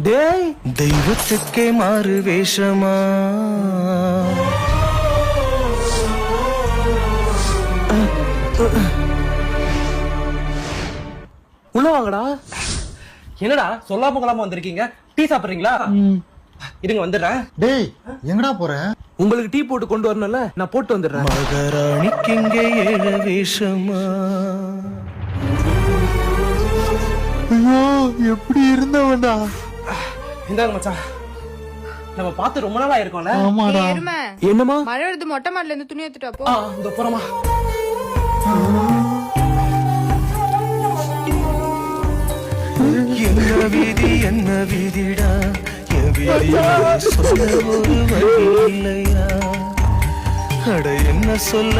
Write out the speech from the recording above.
டேய் தெய்வத்துக்கே மாறு வேஷமா உள்ள வாங்கடா. என்னடா சொல்லாம கொள்ளாம வந்திருக்கீங்க? டீ சாப்பிடுறீங்களா? இருங்க வந்துடுறேன். டேய் எங்கடா போற? உங்களுக்கு டீ போட்டு கொண்டு வரணும்ல, நான் போட்டு வந்துடுறேன். மகாராணிக்கு இங்கே ஏழ வேஷமா. ஐயோ எப்படி இருந்தவன்டா. இந்தாங்க மச்சான், நம்ம பார்த்து ரொம்ப நாளா இருக்கோம்ல. ஆமாடா. என்னமா? மழை வருது, மொட்டை மாடல இருந்து துணி எடுத்துட்டு வா போ. இந்த போறமா. என்ன வீதி என்ன வீதிடா, என் வீதியை சொல்ல ஒரு வழி இல்லையா? அட என்ன சொல்ல